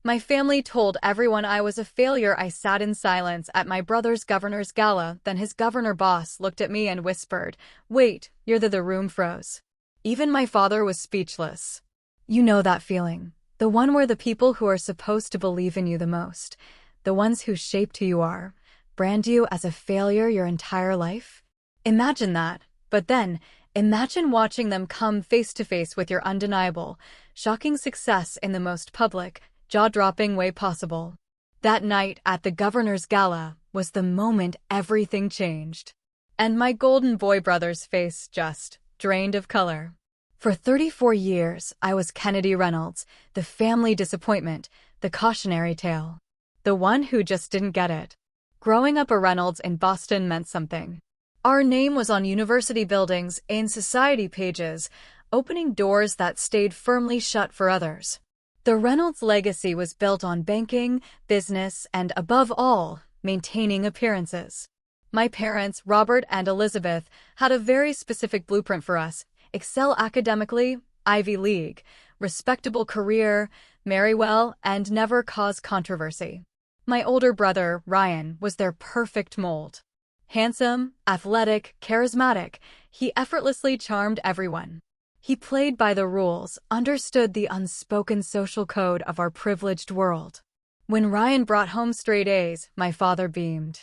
My family told everyone I was a failure. I sat in silence at my brother's governor's gala. Then his governor boss looked at me and whispered, "Wait, you're the room froze." Even my father was speechless. You know that feeling. The one where the people who are supposed to believe in you the most, the ones who shaped who you are, brand you as a failure your entire life? Imagine that. But then, imagine watching them come face to face with your undeniable, shocking success in the most public, jaw-dropping way possible. That night at the governor's gala was the moment everything changed. And my golden boy brother's face just drained of color. For 34 years, I was Kennedy Reynolds, the family disappointment, the cautionary tale. The one who just didn't get it. Growing up a Reynolds in Boston meant something. Our name was on university buildings, in society pages, opening doors that stayed firmly shut for others. The Reynolds legacy was built on banking, business, and above all, maintaining appearances. My parents, Robert and Elizabeth, had a very specific blueprint for us: excel academically, Ivy League, respectable career, marry well, and never cause controversy. My older brother, Ryan, was their perfect mold. Handsome, athletic, charismatic, he effortlessly charmed everyone. He played by the rules, understood the unspoken social code of our privileged world. When Ryan brought home straight A's, my father beamed.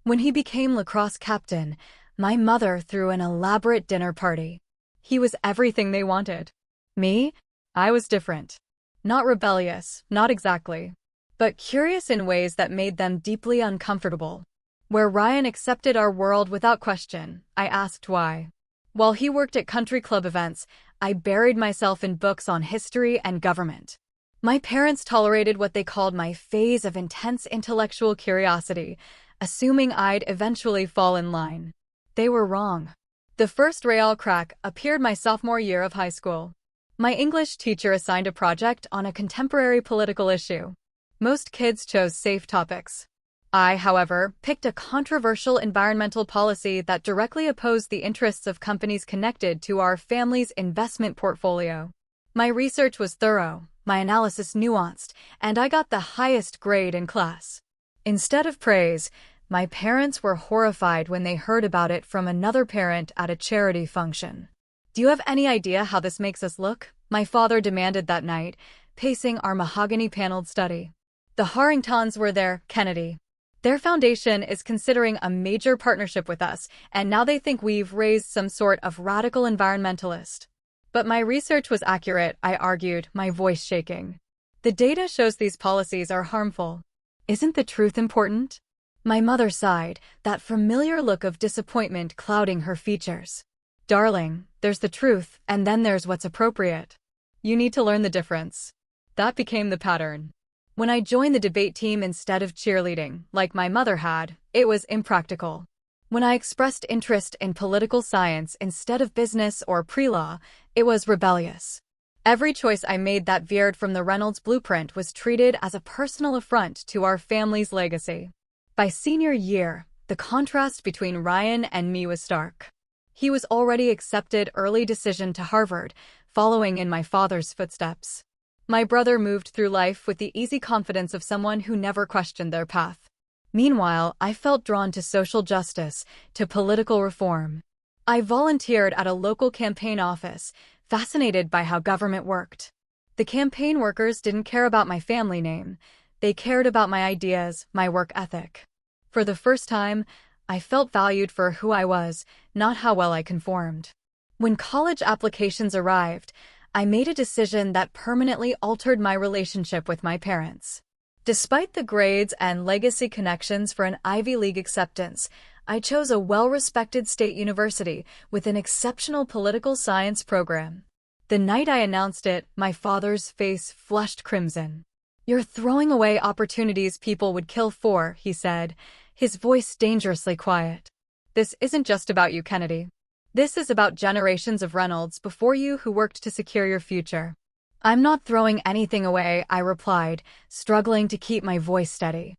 When he became lacrosse captain, my mother threw an elaborate dinner party. He was everything they wanted. Me? I was different. Not rebellious, not exactly, but curious in ways that made them deeply uncomfortable. Where Ryan accepted our world without question, I asked why. While he worked at country club events, I buried myself in books on history and government. My parents tolerated what they called my phase of intense intellectual curiosity, assuming I'd eventually fall in line. They were wrong. The first real crack appeared my sophomore year of high school. My English teacher assigned a project on a contemporary political issue. Most kids chose safe topics. I, however, picked a controversial environmental policy that directly opposed the interests of companies connected to our family's investment portfolio. My research was thorough, my analysis nuanced, and I got the highest grade in class. Instead of praise, my parents were horrified when they heard about it from another parent at a charity function. "Do you have any idea how this makes us look?" my father demanded that night, pacing our mahogany-paneled study. "The Harringtons were there, Kennedy. Their foundation is considering a major partnership with us, and now they think we've raised some sort of radical environmentalist." But my research was accurate, I argued, my voice shaking. The data shows these policies are harmful. Isn't the truth important? My mother sighed, that familiar look of disappointment clouding her features. "Darling, there's the truth, and then there's what's appropriate. You need to learn the difference." That became the pattern. When I joined the debate team instead of cheerleading, like my mother had, it was impractical. When I expressed interest in political science instead of business or pre-law, it was rebellious. Every choice I made that veered from the Reynolds blueprint was treated as a personal affront to our family's legacy. By senior year, the contrast between Ryan and me was stark. He was already accepted early decision to Harvard, following in my father's footsteps. My brother moved through life with the easy confidence of someone who never questioned their path. Meanwhile, I felt drawn to social justice, to political reform. I volunteered at a local campaign office, fascinated by how government worked. The campaign workers didn't care about my family name. They cared about my ideas, my work ethic. For the first time, I felt valued for who I was, not how well I conformed. When college applications arrived, I made a decision that permanently altered my relationship with my parents. Despite the grades and legacy connections for an Ivy League acceptance, I chose a well-respected state university with an exceptional political science program. The night I announced it, my father's face flushed crimson. "You're throwing away opportunities people would kill for," he said, his voice dangerously quiet. "This isn't just about you, Kennedy. This is about generations of Reynolds before you who worked to secure your future." "I'm not throwing anything away," I replied, struggling to keep my voice steady.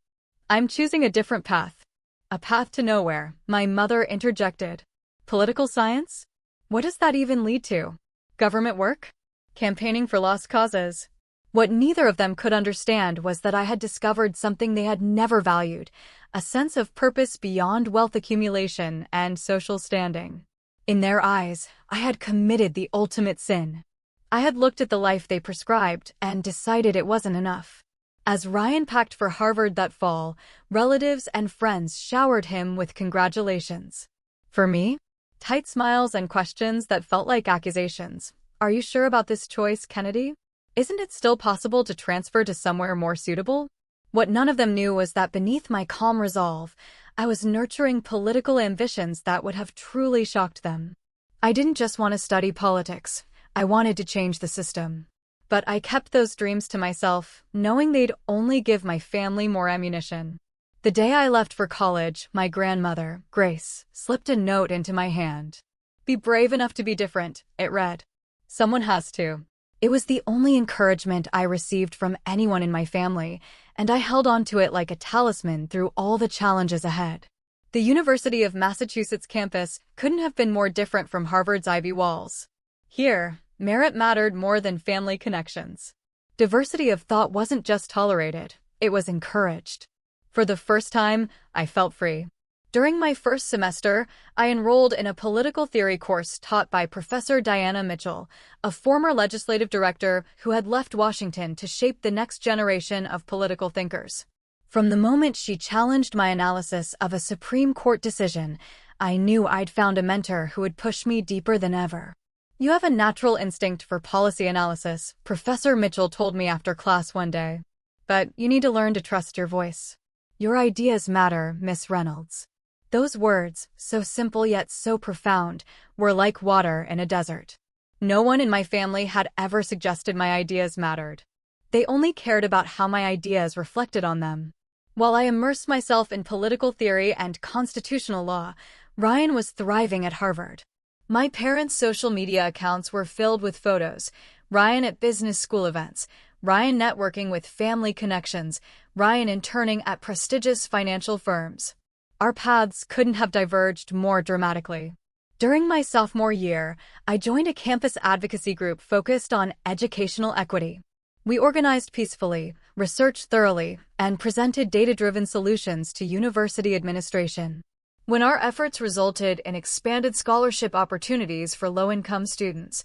"I'm choosing a different path." "A path to nowhere," my mother interjected. "Political science? What does that even lead to? Government work? Campaigning for lost causes?" What neither of them could understand was that I had discovered something they had never valued, a sense of purpose beyond wealth accumulation and social standing. In their eyes, I had committed the ultimate sin. I had looked at the life they prescribed and decided it wasn't enough. As Ryan packed for Harvard that fall, relatives and friends showered him with congratulations. For me, tight smiles and questions that felt like accusations. Are you sure about this choice, Kennedy? Isn't it still possible to transfer to somewhere more suitable? What none of them knew was that beneath my calm resolve, I was nurturing political ambitions that would have truly shocked them. I didn't just want to study politics. I wanted to change the system. But I kept those dreams to myself, knowing they'd only give my family more ammunition. The day I left for college, my grandmother, Grace, slipped a note into my hand. "Be brave enough to be different," it read. "Someone has to." It was the only encouragement I received from anyone in my family, and I held on to it like a talisman through all the challenges ahead. The University of Massachusetts campus couldn't have been more different from Harvard's ivy walls. Here, merit mattered more than family connections. Diversity of thought wasn't just tolerated, it was encouraged. For the first time, I felt free. During my first semester, I enrolled in a political theory course taught by Professor Diana Mitchell, a former legislative director who had left Washington to shape the next generation of political thinkers. From the moment she challenged my analysis of a Supreme Court decision, I knew I'd found a mentor who would push me deeper than ever. "You have a natural instinct for policy analysis," Professor Mitchell told me after class one day. "But you need to learn to trust your voice. Your ideas matter, Miss Reynolds." Those words, so simple yet so profound, were like water in a desert. No one in my family had ever suggested my ideas mattered. They only cared about how my ideas reflected on them. While I immersed myself in political theory and constitutional law, Ryan was thriving at Harvard. My parents' social media accounts were filled with photos: Ryan at business school events, Ryan networking with family connections, Ryan interning at prestigious financial firms. Our paths couldn't have diverged more dramatically. During my sophomore year, I joined a campus advocacy group focused on educational equity. We organized peacefully, researched thoroughly, and presented data-driven solutions to university administration. When our efforts resulted in expanded scholarship opportunities for low-income students,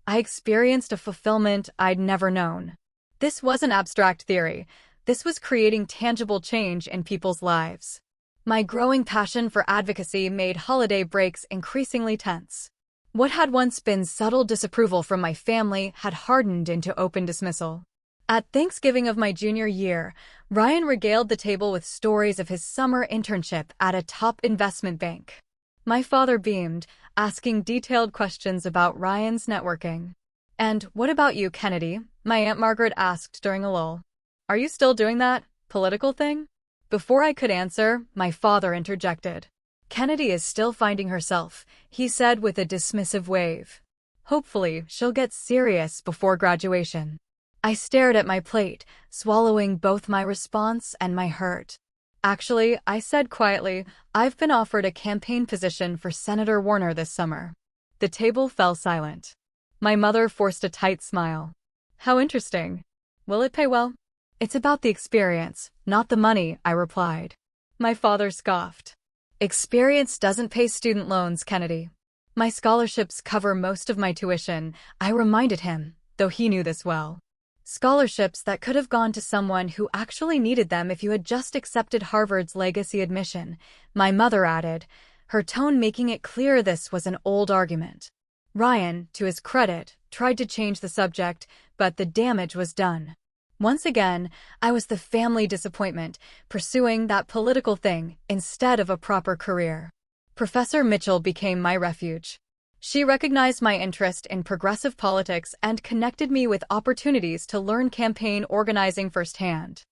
I experienced a fulfillment I'd never known. This wasn't abstract theory. This was creating tangible change in people's lives. My growing passion for advocacy made holiday breaks increasingly tense. What had once been subtle disapproval from my family had hardened into open dismissal. At Thanksgiving of my junior year, Ryan regaled the table with stories of his summer internship at a top investment bank. My father beamed, asking detailed questions about Ryan's networking. "And what about you, Kennedy?" my Aunt Margaret asked during a lull. "Are you still doing that political thing?" Before I could answer, my father interjected. "Kennedy is still finding herself," he said with a dismissive wave. "Hopefully, she'll get serious before graduation." I stared at my plate, swallowing both my response and my hurt. "Actually," I said quietly, "I've been offered a campaign position for Senator Warner this summer." The table fell silent. My mother forced a tight smile. "How interesting. Will it pay well?" "It's about the experience, not the money," I replied. My father scoffed. "Experience doesn't pay student loans, Kennedy." "My scholarships cover most of my tuition," I reminded him, though he knew this well. "Scholarships that could have gone to someone who actually needed them if you had just accepted Harvard's legacy admission," my mother added, her tone making it clear this was an old argument. Ryan, to his credit, tried to change the subject, but the damage was done. Once again, I was the family disappointment, pursuing that political thing instead of a proper career. Professor Mitchell became my refuge. She recognized my interest in progressive politics and connected me with opportunities to learn campaign organizing firsthand.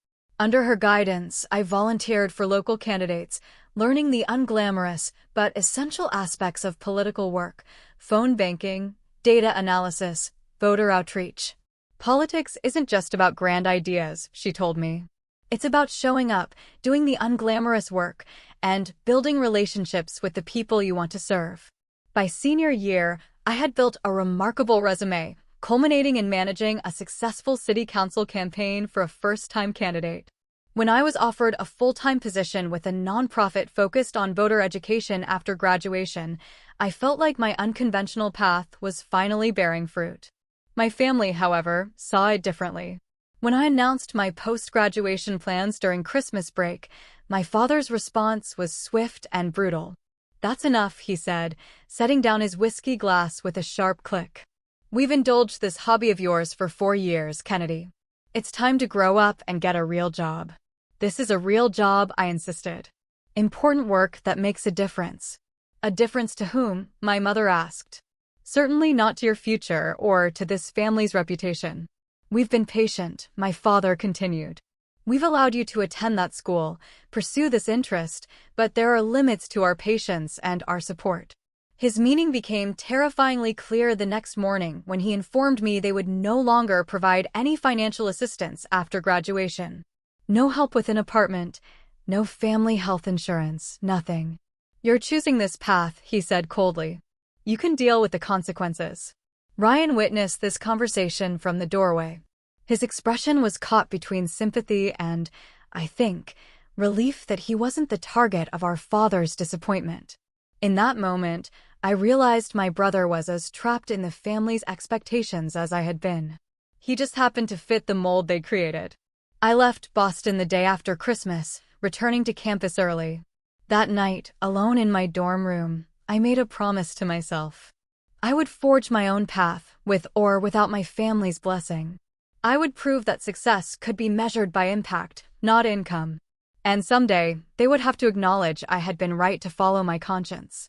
Under her guidance, I volunteered for local candidates, learning the unglamorous but essential aspects of political work: phone banking, data analysis, voter outreach. "Politics isn't just about grand ideas," she told me. "It's about showing up, doing the unglamorous work, and building relationships with the people you want to serve." By senior year, I had built a remarkable resume, culminating in managing a successful city council campaign for a first-time candidate. When I was offered a full-time position with a nonprofit focused on voter education after graduation, I felt like my unconventional path was finally bearing fruit. My family, however, saw it differently. When I announced my post-graduation plans during Christmas break, my father's response was swift and brutal. "That's enough," he said, setting down his whiskey glass with a sharp click. "We've indulged this hobby of yours for 4 years, Kennedy. It's time to grow up and get a real job." "This is a real job," I insisted. "Important work that makes a difference." "A difference to whom?" my mother asked. "Certainly not to your future or to this family's reputation." "We've been patient," my father continued. "We've allowed you to attend that school, pursue this interest, but there are limits to our patience and our support." His meaning became terrifyingly clear the next morning when he informed me they would no longer provide any financial assistance after graduation. No help with an apartment, no family health insurance, nothing. "You're choosing this path," he said coldly. "You can deal with the consequences." Ryan witnessed this conversation from the doorway. His expression was caught between sympathy and, I think, relief that he wasn't the target of our father's disappointment. In that moment, I realized my brother was as trapped in the family's expectations as I had been. He just happened to fit the mold they created. I left Boston the day after Christmas, returning to campus early. That night, alone in my dorm room, I made a promise to myself. I would forge my own path, with or without my family's blessing. I would prove that success could be measured by impact, not income. And someday, they would have to acknowledge I had been right to follow my conscience.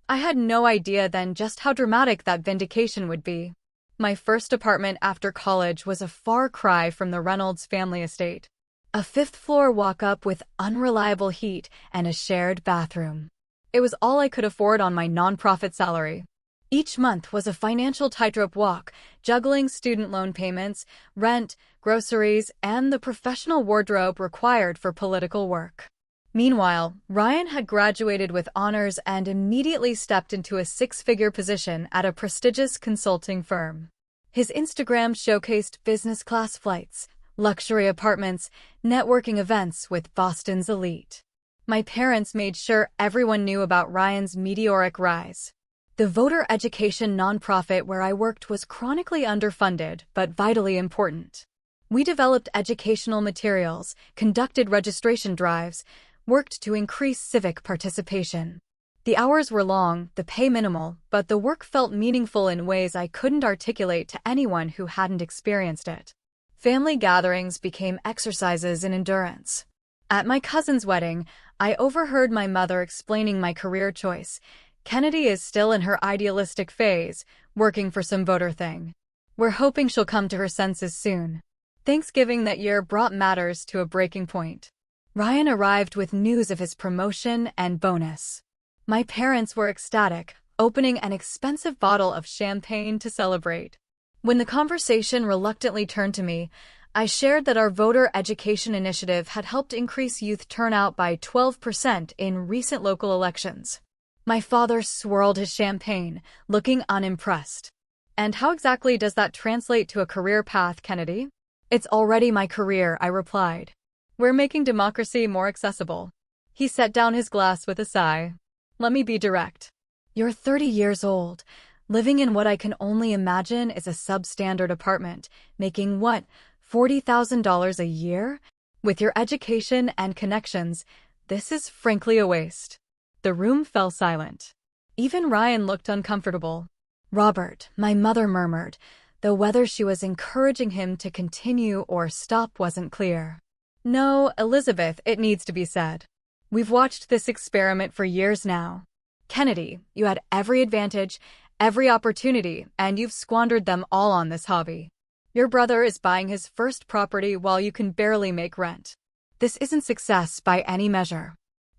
I had no idea then just how dramatic that vindication would be. My first apartment after college was a far cry from the Reynolds family estate. A 5th-floor walk-up with unreliable heat and a shared bathroom. It was all I could afford on my nonprofit salary. Each month was a financial tightrope walk, juggling student loan payments, rent, groceries, and the professional wardrobe required for political work. Meanwhile, Ryan had graduated with honors and immediately stepped into a 6-figure position at a prestigious consulting firm. His Instagram showcased business-class flights, luxury apartments, networking events with Boston's elite. My parents made sure everyone knew about Ryan's meteoric rise. The voter education nonprofit where I worked was chronically underfunded but vitally important. We developed educational materials, conducted registration drives, worked to increase civic participation. The hours were long, the pay minimal, but the work felt meaningful in ways I couldn't articulate to anyone who hadn't experienced it. Family gatherings became exercises in endurance. At my cousin's wedding, I overheard my mother explaining my career choice. "Kennedy is still in her idealistic phase, working for some voter thing. We're hoping she'll come to her senses soon." Thanksgiving that year brought matters to a breaking point. Ryan arrived with news of his promotion and bonus. My parents were ecstatic, opening an expensive bottle of champagne to celebrate. When the conversation reluctantly turned to me, I shared that our voter education initiative had helped increase youth turnout by 12% in recent local elections. My father swirled his champagne, looking unimpressed. "And how exactly does that translate to a career path, Kennedy?" "It's already my career," I replied. "We're making democracy more accessible." He set down his glass with a sigh. "Let me be direct. You're 30 years old, living in what I can only imagine is a substandard apartment, making what, $40,000 a year? With your education and connections, this is frankly a waste." The room fell silent. Even Ryan looked uncomfortable. "Robert," my mother murmured, though whether she was encouraging him to continue or stop wasn't clear. "No, Elizabeth, it needs to be said. We've watched this experiment for years now. Kennedy, you had every advantage, every opportunity, and you've squandered them all on this hobby. Your brother is buying his first property while you can barely make rent. This isn't success by any measure."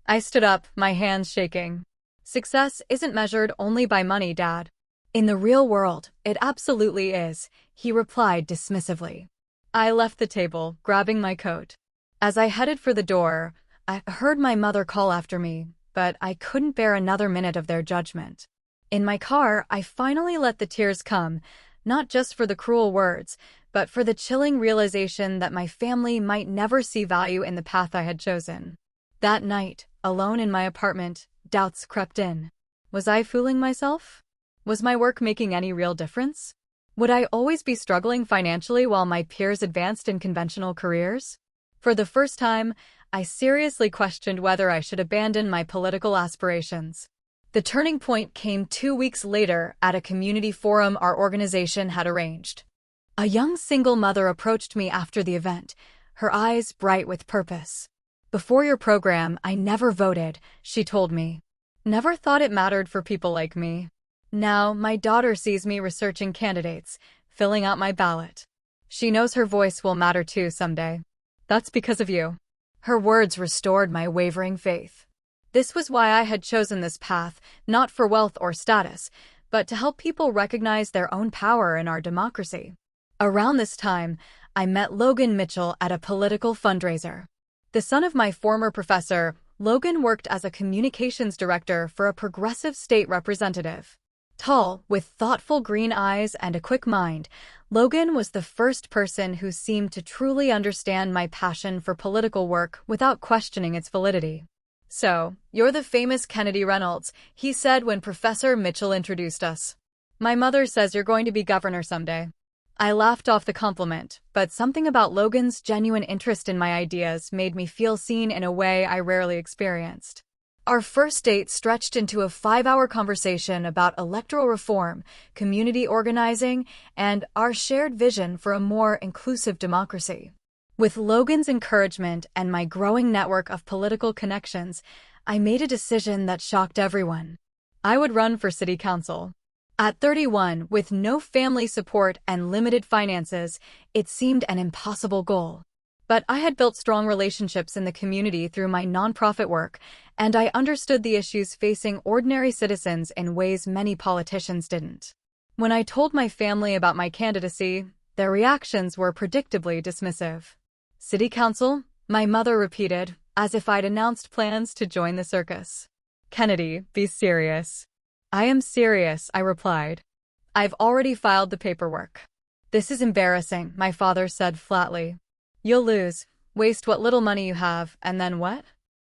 I stood up, my hands shaking. "Success isn't measured only by money, Dad." "In the real world, it absolutely is," he replied dismissively. I left the table, grabbing my coat. As I headed for the door, I heard my mother call after me, but I couldn't bear another minute of their judgment. In my car, I finally let the tears come, not just for the cruel words, but for the chilling realization that my family might never see value in the path I had chosen. That night, alone in my apartment, doubts crept in. Was I fooling myself? Was my work making any real difference? Would I always be struggling financially while my peers advanced in conventional careers? For the first time, I seriously questioned whether I should abandon my political aspirations. The turning point came 2 weeks later at a community forum our organization had arranged. A young single mother approached me after the event, her eyes bright with purpose. "Before your program, I never voted," she told me. "Never thought it mattered for people like me. Now, my daughter sees me researching candidates, filling out my ballot. She knows her voice will matter too someday. That's because of you." Her words restored my wavering faith. This was why I had chosen this path, not for wealth or status, but to help people recognize their own power in our democracy. Around this time, I met Logan Mitchell at a political fundraiser. The son of my former professor, Logan worked as a communications director for a progressive state representative. Tall, with thoughtful green eyes and a quick mind, Logan was the first person who seemed to truly understand my passion for political work without questioning its validity. "So, you're the famous Kennedy Reynolds," he said when Professor Mitchell introduced us. "My mother says you're going to be governor someday." I laughed off the compliment, but something about Logan's genuine interest in my ideas made me feel seen in a way I rarely experienced. Our first date stretched into a 5-hour conversation about electoral reform, community organizing, and our shared vision for a more inclusive democracy. With Logan's encouragement and my growing network of political connections, I made a decision that shocked everyone. I would run for city council. At 31, with no family support and limited finances, it seemed an impossible goal. But I had built strong relationships in the community through my nonprofit work, and I understood the issues facing ordinary citizens in ways many politicians didn't. When I told my family about my candidacy, their reactions were predictably dismissive. "City council?" my mother repeated, as if I'd announced plans to join the circus. "Kennedy, be serious." "I am serious," I replied. "I've already filed the paperwork." "This is embarrassing," my father said flatly. "You'll lose, waste what little money you have, and then what?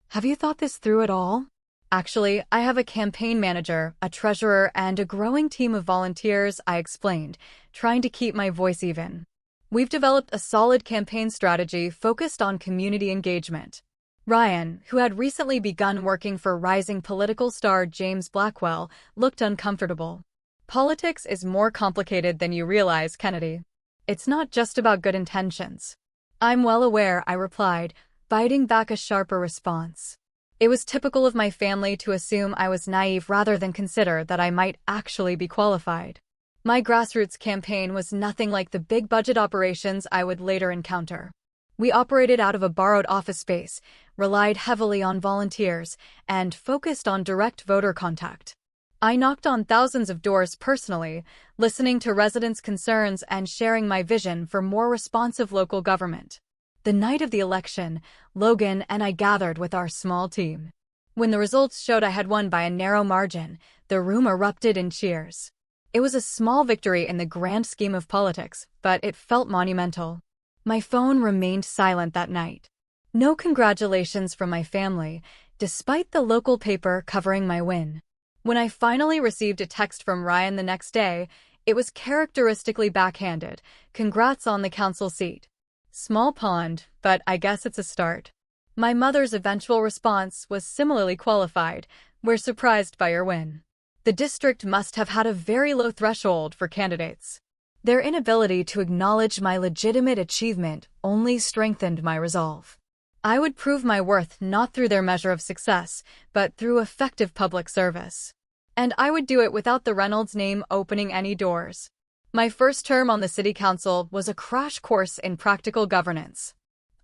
Have you thought this through at all?" "Actually, I have a campaign manager, a treasurer, and a growing team of volunteers," I explained, trying to keep my voice even. "We've developed a solid campaign strategy focused on community engagement." Ryan, who had recently begun working for rising political star James Blackwell, looked uncomfortable. "Politics is more complicated than you realize, Kennedy. It's not just about good intentions." "I'm well aware," I replied, biting back a sharper response. It was typical of my family to assume I was naive rather than consider that I might actually be qualified. My grassroots campaign was nothing like the big-budget operations I would later encounter. We operated out of a borrowed office space, relied heavily on volunteers, and focused on direct voter contact. I knocked on thousands of doors personally, listening to residents' concerns and sharing my vision for more responsive local government. The night of the election, Logan and I gathered with our small team. When the results showed I had won by a narrow margin, the room erupted in cheers. It was a small victory in the grand scheme of politics, but it felt monumental. My phone remained silent that night. No congratulations from my family, despite the local paper covering my win. When I finally received a text from Ryan the next day, it was characteristically backhanded. "Congrats on the council seat. Small pond, but I guess it's a start." My mother's eventual response was similarly qualified. "We're surprised by your win." The district must have had a very low threshold for candidates. Their inability to acknowledge my legitimate achievement only strengthened my resolve. I would prove my worth not through their measure of success, but through effective public service. And I would do it without the Reynolds name opening any doors. My first term on the city council was a crash course in practical governance.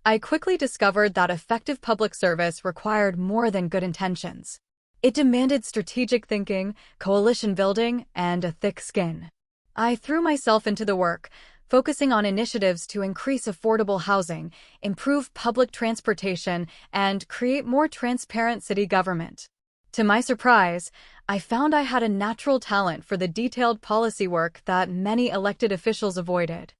I quickly discovered that effective public service required more than good intentions. It demanded strategic thinking, coalition building, and a thick skin. I threw myself into the work, focusing on initiatives to increase affordable housing, improve public transportation, and create more transparent city government. To my surprise, I found I had a natural talent for the detailed policy work that many elected officials avoided.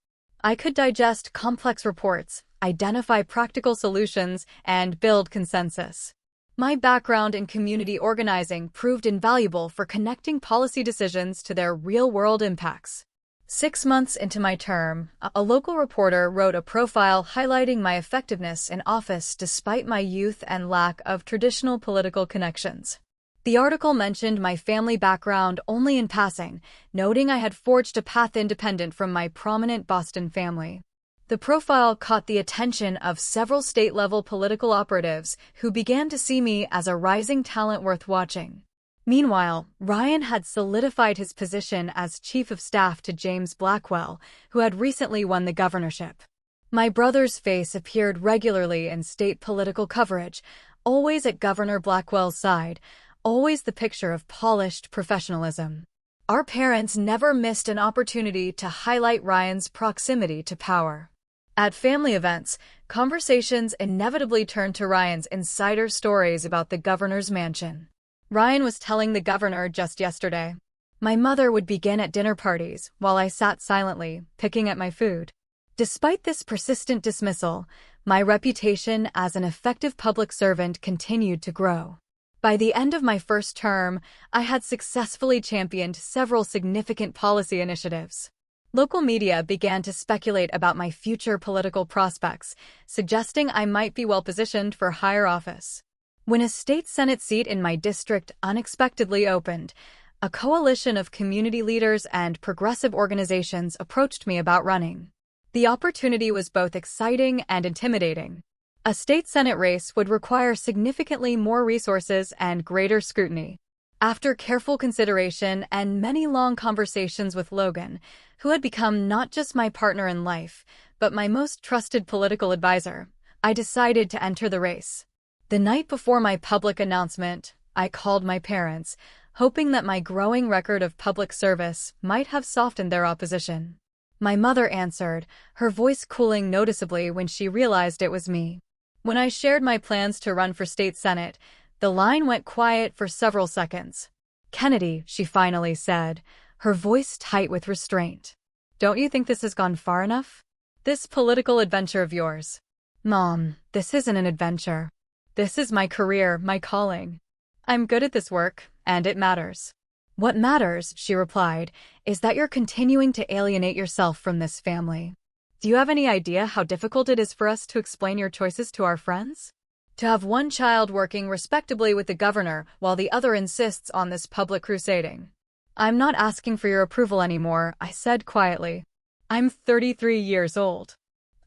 I could digest complex reports, identify practical solutions, and build consensus. My background in community organizing proved invaluable for connecting policy decisions to their real-world impacts. 6 months into my term, a local reporter wrote a profile highlighting my effectiveness in office despite my youth and lack of traditional political connections. The article mentioned my family background only in passing, noting I had forged a path independent from my prominent Boston family. The profile caught the attention of several state-level political operatives who began to see me as a rising talent worth watching. Meanwhile, Ryan had solidified his position as chief of staff to James Blackwell, who had recently won the governorship. My brother's face appeared regularly in state political coverage, always at Governor Blackwell's side, always the picture of polished professionalism. Our parents never missed an opportunity to highlight Ryan's proximity to power. At family events, conversations inevitably turned to Ryan's insider stories about the governor's mansion. Ryan was telling the governor just yesterday. My mother would begin at dinner parties while I sat silently, picking at my food. Despite this persistent dismissal, my reputation as an effective public servant continued to grow. By the end of my first term, I had successfully championed several significant policy initiatives. Local media began to speculate about my future political prospects, suggesting I might be well-positioned for higher office. When a state Senate seat in my district unexpectedly opened, a coalition of community leaders and progressive organizations approached me about running. The opportunity was both exciting and intimidating. A state Senate race would require significantly more resources and greater scrutiny. After careful consideration and many long conversations with Logan, who had become not just my partner in life, but my most trusted political advisor, I decided to enter the race. The night before my public announcement, I called my parents, hoping that my growing record of public service might have softened their opposition. My mother answered, her voice cooling noticeably when she realized it was me. When I shared my plans to run for state senate, the line went quiet for several seconds. "Kennedy," she finally said, her voice tight with restraint. "Don't you think this has gone far enough? This political adventure of yours?" "Mom, this isn't an adventure. This is my career, my calling. I'm good at this work, and it matters." "What matters," she replied, "is that you're continuing to alienate yourself from this family. Do you have any idea how difficult it is for us to explain your choices to our friends? To have one child working respectably with the governor while the other insists on this public crusading." "I'm not asking for your approval anymore," I said quietly. "I'm 33 years old.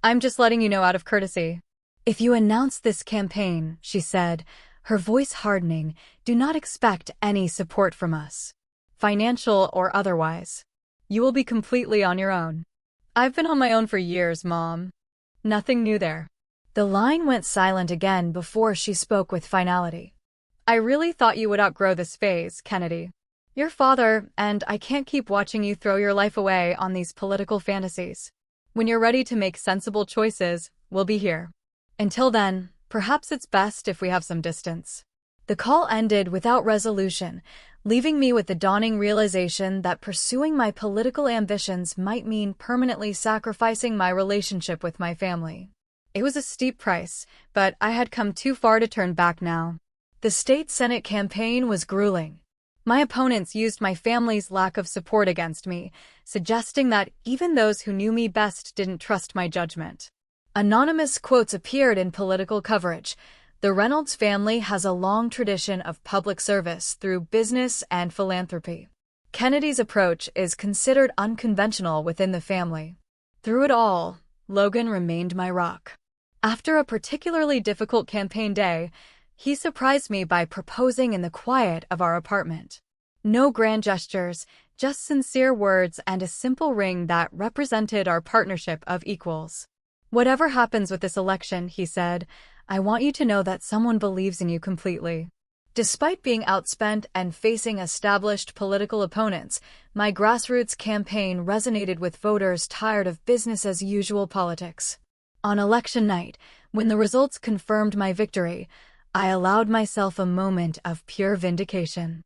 I'm just letting you know out of courtesy." "If you announce this campaign," she said, her voice hardening, "do not expect any support from us, financial or otherwise. You will be completely on your own." "I've been on my own for years, Mom. Nothing new there." The line went silent again before she spoke with finality. "I really thought you would outgrow this phase, Kennedy. Your father, and I can't keep watching you throw your life away on these political fantasies. When you're ready to make sensible choices, we'll be here. Until then, perhaps it's best if we have some distance." The call ended without resolution, leaving me with the dawning realization that pursuing my political ambitions might mean permanently sacrificing my relationship with my family. It was a steep price, but I had come too far to turn back now. The state Senate campaign was grueling. My opponents used my family's lack of support against me, suggesting that even those who knew me best didn't trust my judgment. Anonymous quotes appeared in political coverage. "The Reynolds family has a long tradition of public service through business and philanthropy. Kennedy's approach is considered unconventional within the family." Through it all, Logan remained my rock. After a particularly difficult campaign day, he surprised me by proposing in the quiet of our apartment. No grand gestures, just sincere words and a simple ring that represented our partnership of equals. "Whatever happens with this election," he said, "I want you to know that someone believes in you completely." Despite being outspent and facing established political opponents, my grassroots campaign resonated with voters tired of business-as-usual politics. On election night, when the results confirmed my victory, I allowed myself a moment of pure vindication.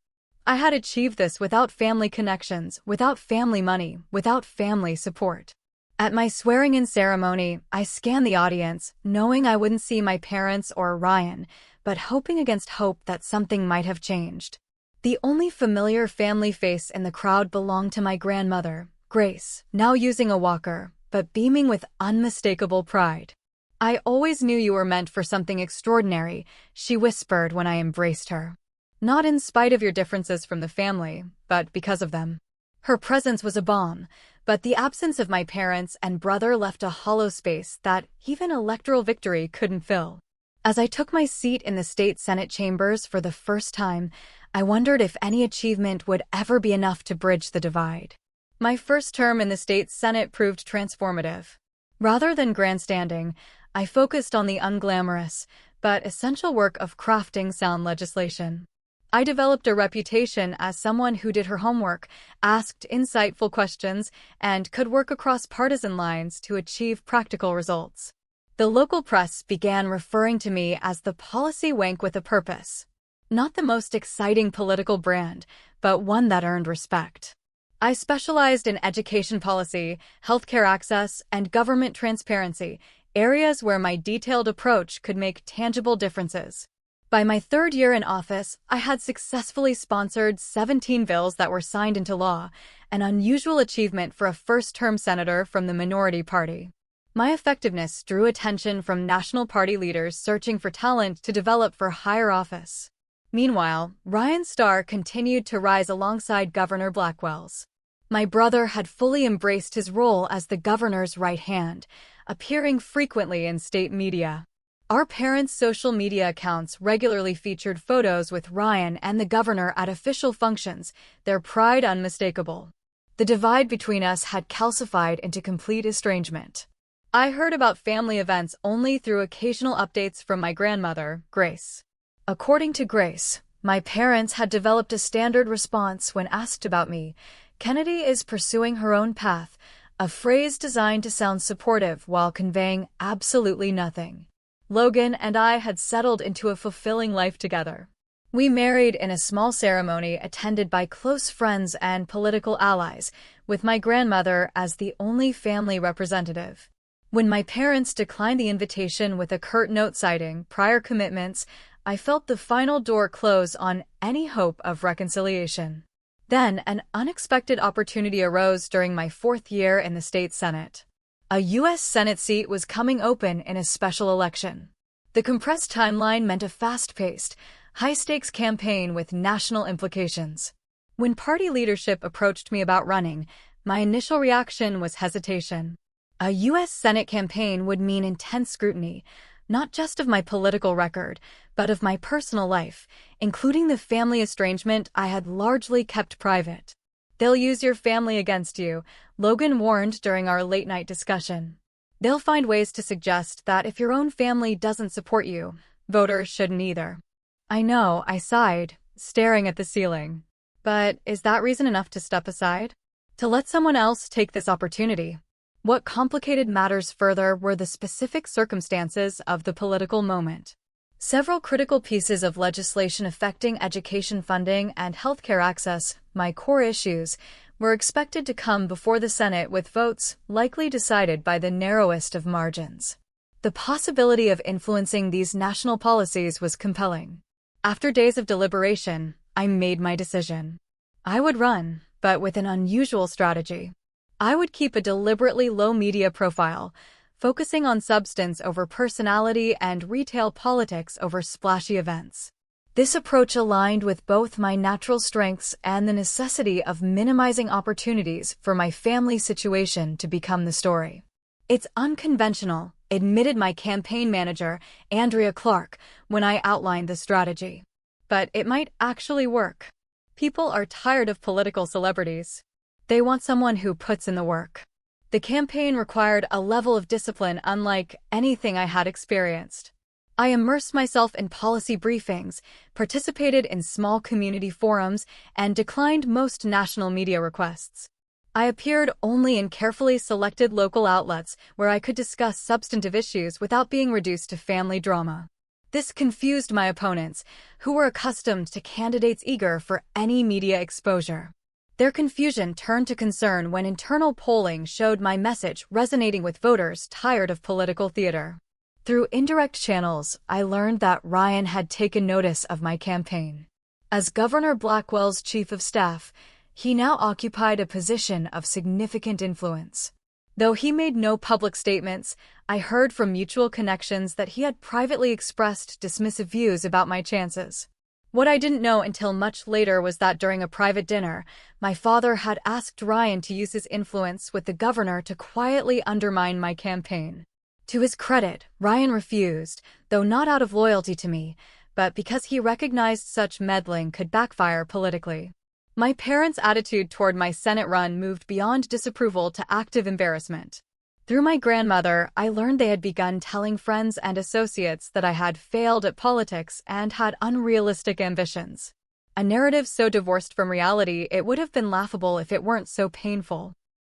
I had achieved this without family connections, without family money, without family support. At my swearing-in ceremony, I scanned the audience, knowing I wouldn't see my parents or Ryan, but hoping against hope that something might have changed. The only familiar family face in the crowd belonged to my grandmother, Grace, now using a walker, but beaming with unmistakable pride. "I always knew you were meant for something extraordinary," she whispered when I embraced her. "Not in spite of your differences from the family, but because of them." Her presence was a balm, but the absence of my parents and brother left a hollow space that even electoral victory couldn't fill. As I took my seat in the state Senate chambers for the first time, I wondered if any achievement would ever be enough to bridge the divide. My first term in the state Senate proved transformative. Rather than grandstanding, I focused on the unglamorous but essential work of crafting sound legislation. I developed a reputation as someone who did her homework, asked insightful questions, and could work across partisan lines to achieve practical results. The local press began referring to me as the policy wank with a purpose. Not the most exciting political brand, but one that earned respect. I specialized in education policy, healthcare access, and government transparency, areas where my detailed approach could make tangible differences. By my third year in office, I had successfully sponsored 17 bills that were signed into law, an unusual achievement for a first-term senator from the minority party. My effectiveness drew attention from national party leaders searching for talent to develop for higher office. Meanwhile, Ryan Starr continued to rise alongside Governor Blackwell's. My brother had fully embraced his role as the governor's right hand, appearing frequently in state media. Our parents' social media accounts regularly featured photos with Ryan and the governor at official functions, their pride unmistakable. The divide between us had calcified into complete estrangement. I heard about family events only through occasional updates from my grandmother, Grace. According to Grace, my parents had developed a standard response when asked about me. "Kennedy is pursuing her own path," a phrase designed to sound supportive while conveying absolutely nothing. Logan and I had settled into a fulfilling life together. We married in a small ceremony attended by close friends and political allies, with my grandmother as the only family representative. When my parents declined the invitation with a curt note citing prior commitments, I felt the final door close on any hope of reconciliation. Then, an unexpected opportunity arose during my fourth year in the state Senate. A U.S. Senate seat was coming open in a special election. The compressed timeline meant a fast-paced, high-stakes campaign with national implications. When party leadership approached me about running, my initial reaction was hesitation. A U.S. Senate campaign would mean intense scrutiny, not just of my political record, but of my personal life, including the family estrangement I had largely kept private. "They'll use your family against you," Logan warned during our late-night discussion. "They'll find ways to suggest that if your own family doesn't support you, voters shouldn't either." "I know," I sighed, staring at the ceiling. But is that reason enough to step aside? To let someone else take this opportunity? What complicated matters further were the specific circumstances of the political moment. Several critical pieces of legislation affecting education funding and healthcare access, my core issues, were expected to come before the Senate with votes likely decided by the narrowest of margins. The possibility of influencing these national policies was compelling. After days of deliberation, I made my decision. I would run, but with an unusual strategy. I would keep a deliberately low media profile, focusing on substance over personality and retail politics over splashy events. This approach aligned with both my natural strengths and the necessity of minimizing opportunities for my family situation to become the story. "It's unconventional," admitted my campaign manager, Andrea Clark, when I outlined the strategy. "But it might actually work. People are tired of political celebrities. They want someone who puts in the work." The campaign required a level of discipline unlike anything I had experienced. I immersed myself in policy briefings, participated in small community forums, and declined most national media requests. I appeared only in carefully selected local outlets where I could discuss substantive issues without being reduced to family drama. This confused my opponents, who were accustomed to candidates eager for any media exposure. Their confusion turned to concern when internal polling showed my message resonating with voters tired of political theater. Through indirect channels, I learned that Ryan had taken notice of my campaign. As Governor Blackwell's chief of staff, he now occupied a position of significant influence. Though he made no public statements, I heard from mutual connections that he had privately expressed dismissive views about my chances. What I didn't know until much later was that during a private dinner, my father had asked Ryan to use his influence with the governor to quietly undermine my campaign. To his credit, Ryan refused, though not out of loyalty to me, but because he recognized such meddling could backfire politically. My parents' attitude toward my Senate run moved beyond disapproval to active embarrassment. Through my grandmother, I learned they had begun telling friends and associates that I had failed at politics and had unrealistic ambitions. A narrative so divorced from reality, it would have been laughable if it weren't so painful.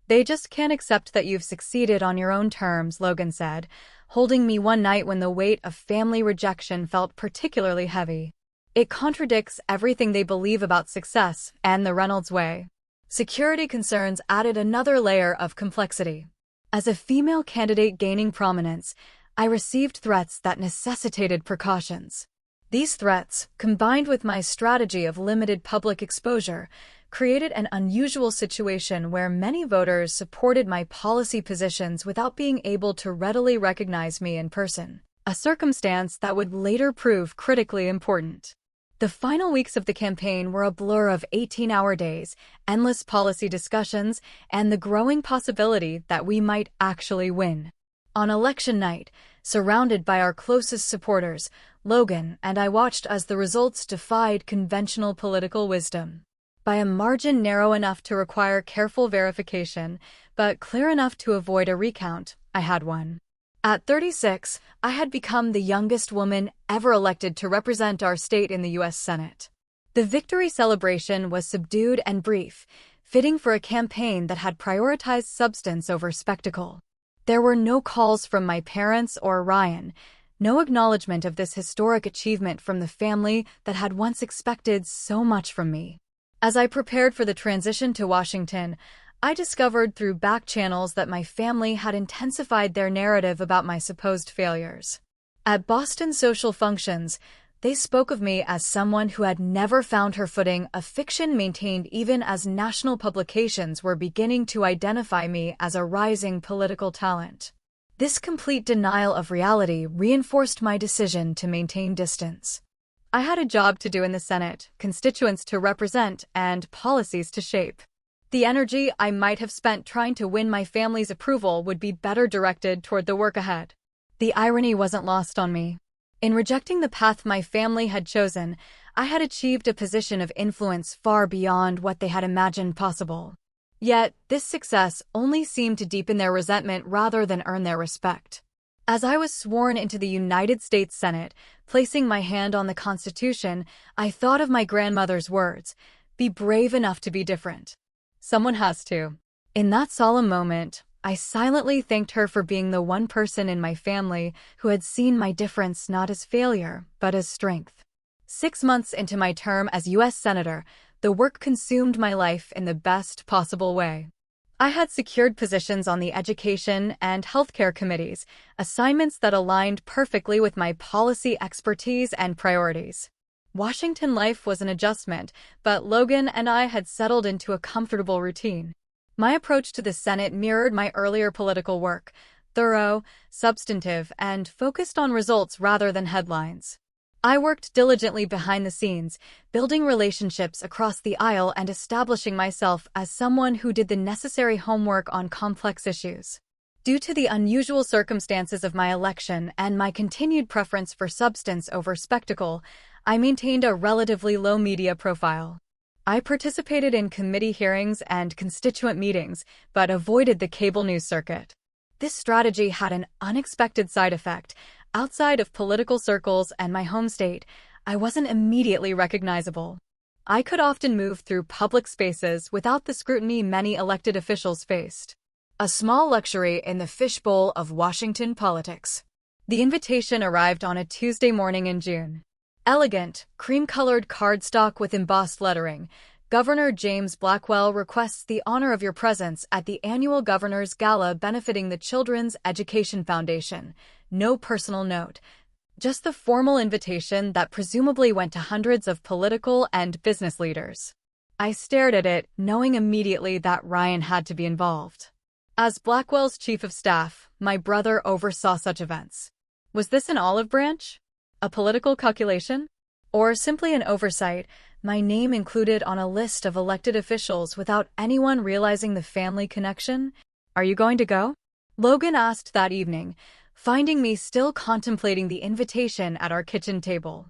"They just can't accept that you've succeeded on your own terms," Logan said, holding me one night when the weight of family rejection felt particularly heavy. "It contradicts everything they believe about success and the Reynolds way." Security concerns added another layer of complexity. As a female candidate gaining prominence, I received threats that necessitated precautions. These threats, combined with my strategy of limited public exposure, created an unusual situation where many voters supported my policy positions without being able to readily recognize me in person, a circumstance that would later prove critically important. The final weeks of the campaign were a blur of 18-hour days, endless policy discussions, and the growing possibility that we might actually win. On election night, surrounded by our closest supporters, Logan and I watched as the results defied conventional political wisdom. By a margin narrow enough to require careful verification, but clear enough to avoid a recount, I had won. At 36, I had become the youngest woman ever elected to represent our state in the U.S. Senate. The victory celebration was subdued and brief, fitting for a campaign that had prioritized substance over spectacle. There were no calls from my parents or Ryan, no acknowledgement of this historic achievement from the family that had once expected so much from me. As I prepared for the transition to Washington, I discovered through back channels that my family had intensified their narrative about my supposed failures. At Boston social functions, they spoke of me as someone who had never found her footing, a fiction maintained even as national publications were beginning to identify me as a rising political talent. This complete denial of reality reinforced my decision to maintain distance. I had a job to do in the Senate, constituents to represent, and policies to shape. The energy I might have spent trying to win my family's approval would be better directed toward the work ahead. The irony wasn't lost on me. In rejecting the path my family had chosen, I had achieved a position of influence far beyond what they had imagined possible. Yet, this success only seemed to deepen their resentment rather than earn their respect. As I was sworn into the United States Senate, placing my hand on the Constitution, I thought of my grandmother's words, "Be brave enough to be different. Someone has to." In that solemn moment, I silently thanked her for being the one person in my family who had seen my difference not as failure, but as strength. 6 months into my term as U.S. Senator, the work consumed my life in the best possible way. I had secured positions on the Education and Healthcare committees, assignments that aligned perfectly with my policy expertise and priorities. Washington life was an adjustment, but Logan and I had settled into a comfortable routine. My approach to the Senate mirrored my earlier political work, thorough, substantive, and focused on results rather than headlines. I worked diligently behind the scenes, building relationships across the aisle and establishing myself as someone who did the necessary homework on complex issues. Due to the unusual circumstances of my election and my continued preference for substance over spectacle, I maintained a relatively low media profile. I participated in committee hearings and constituent meetings, but avoided the cable news circuit. This strategy had an unexpected side effect. Outside of political circles and my home state, I wasn't immediately recognizable. I could often move through public spaces without the scrutiny many elected officials faced. A small luxury in the fishbowl of Washington politics. The invitation arrived on a Tuesday morning in June. Elegant, cream-colored cardstock with embossed lettering. Governor James Blackwell requests the honor of your presence at the annual Governor's Gala benefiting the Children's Education Foundation. No personal note. Just the formal invitation that presumably went to hundreds of political and business leaders. I stared at it, knowing immediately that Ryan had to be involved. As Blackwell's chief of staff, my brother oversaw such events. Was this an olive branch? A political calculation? Or simply an oversight, my name included on a list of elected officials without anyone realizing the family connection? Are you going to go? Logan asked that evening, finding me still contemplating the invitation at our kitchen table.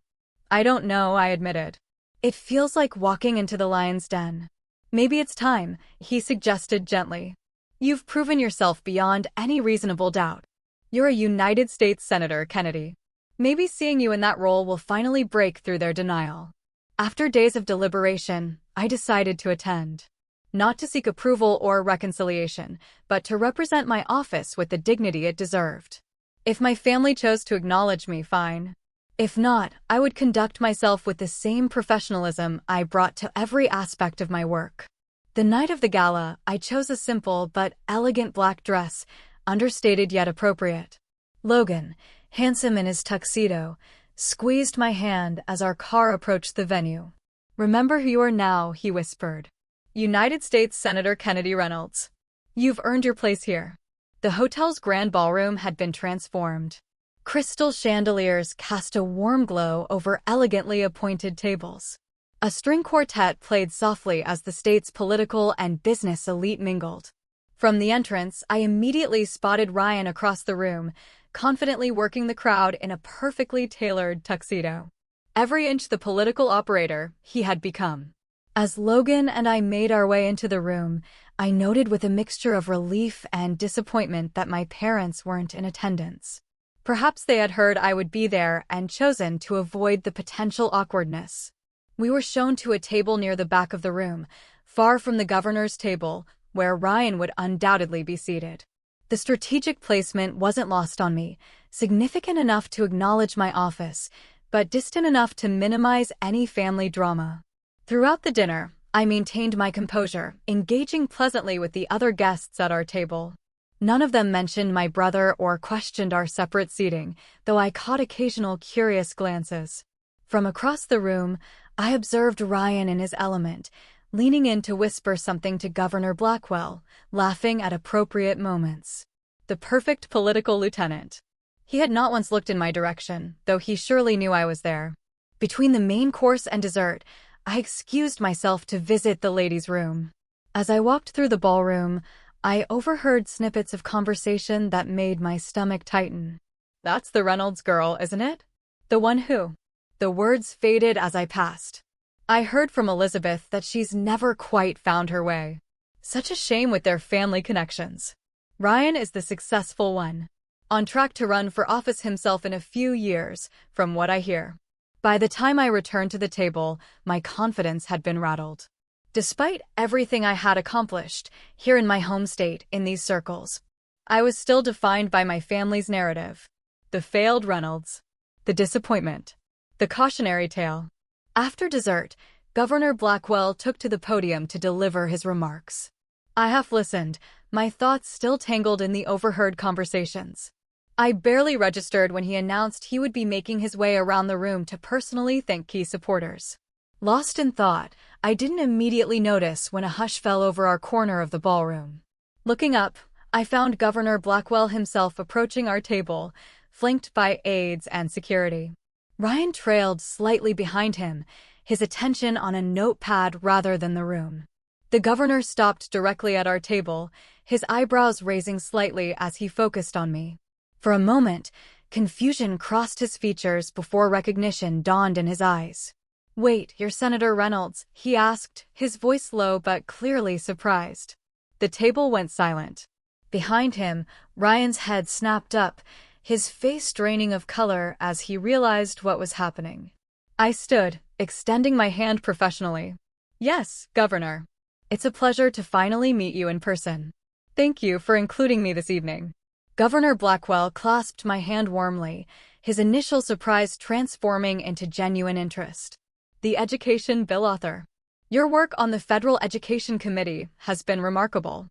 I don't know, I admitted. It feels like walking into the lion's den. Maybe it's time, he suggested gently. You've proven yourself beyond any reasonable doubt. You're a United States Senator, Kennedy. Maybe seeing you in that role will finally break through their denial. After days of deliberation, I decided to attend. Not to seek approval or reconciliation, but to represent my office with the dignity it deserved. If my family chose to acknowledge me, fine. If not, I would conduct myself with the same professionalism I brought to every aspect of my work. The night of the gala, I chose a simple but elegant black dress, understated yet appropriate. Logan, handsome in his tuxedo, squeezed my hand as our car approached the venue. Remember who you are now, he whispered. United States Senator Kennedy Reynolds. You've earned your place here. The hotel's grand ballroom had been transformed. Crystal chandeliers cast a warm glow over elegantly appointed tables. A string quartet played softly as the state's political and business elite mingled. From the entrance, I immediately spotted Ryan across the room, confidently working the crowd in a perfectly tailored tuxedo. Every inch the political operator he had become. As Logan and I made our way into the room, I noted with a mixture of relief and disappointment that my parents weren't in attendance. Perhaps they had heard I would be there and chosen to avoid the potential awkwardness. We were shown to a table near the back of the room, far from the governor's table, where Ryan would undoubtedly be seated. The strategic placement wasn't lost on me, significant enough to acknowledge my office, but distant enough to minimize any family drama. Throughout the dinner, I maintained my composure, engaging pleasantly with the other guests at our table. None of them mentioned my brother or questioned our separate seating, though I caught occasional curious glances. From across the room, I observed Ryan in his element, leaning in to whisper something to Governor Blackwell, laughing at appropriate moments. The perfect political lieutenant. He had not once looked in my direction, though he surely knew I was there. Between the main course and dessert, I excused myself to visit the ladies' room. As I walked through the ballroom, I overheard snippets of conversation that made my stomach tighten. That's the Reynolds girl, isn't it? The one who? The words faded as I passed. I heard from Elizabeth that she's never quite found her way. Such a shame with their family connections. Ryan is the successful one. On track to run for office himself in a few years, from what I hear. By the time I returned to the table, my confidence had been rattled. Despite everything I had accomplished, here in my home state, in these circles, I was still defined by my family's narrative. The failed Reynolds. The disappointment. The cautionary tale. After dessert, Governor Blackwell took to the podium to deliver his remarks. I half listened, my thoughts still tangled in the overheard conversations. I barely registered when he announced he would be making his way around the room to personally thank key supporters. Lost in thought, I didn't immediately notice when a hush fell over our corner of the ballroom. Looking up, I found Governor Blackwell himself approaching our table, flanked by aides and security. Ryan trailed slightly behind him, his attention on a notepad rather than the room. The governor stopped directly at our table, his eyebrows raising slightly as he focused on me. For a moment, confusion crossed his features before recognition dawned in his eyes. "Wait, you're Senator Reynolds," he asked, his voice low but clearly surprised. The table went silent. Behind him, Ryan's head snapped up, his face draining of color as he realized what was happening. I stood, extending my hand professionally. "Yes, Governor. It's a pleasure to finally meet you in person. Thank you for including me this evening." Governor Blackwell clasped my hand warmly, his initial surprise transforming into genuine interest. The Education Bill author. Your work on the Federal Education Committee has been remarkable.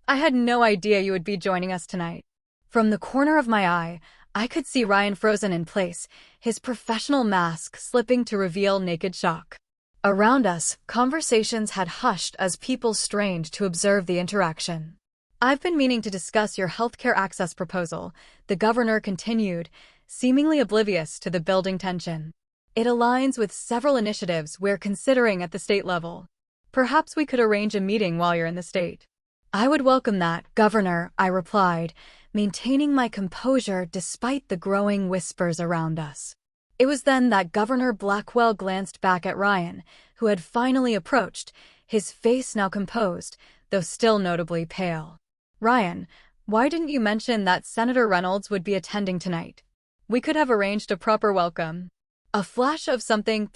I had no idea you would be joining us tonight. From the corner of my eye, I could see Ryan frozen in place, his professional mask slipping to reveal naked shock. Around us, conversations had hushed as people strained to observe the interaction. I've been meaning to discuss your healthcare access proposal, the governor continued, seemingly oblivious to the building tension. It aligns with several initiatives we're considering at the state level. Perhaps we could arrange a meeting while you're in the state. I would welcome that, Governor, I replied, maintaining my composure despite the growing whispers around us. It was then that Governor Blackwell glanced back at Ryan, who had finally approached, his face now composed, though still notably pale. Ryan, why didn't you mention that Senator Reynolds would be attending tonight? We could have arranged a proper welcome. A flash of something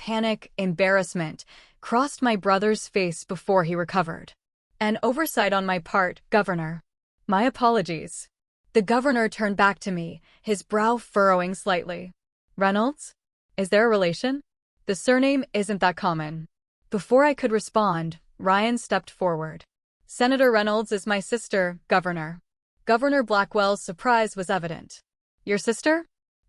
embarrassment, crossed my brother's face before he recovered. An oversight on my part, Governor. My apologies. The governor turned back to me, his brow furrowing slightly. Reynolds? Is there a relation? The surname isn't that common. Before I could respond, Ryan stepped forward. Senator Reynolds is my sister, Governor. Governor Blackwell's surprise was evident. Your sister?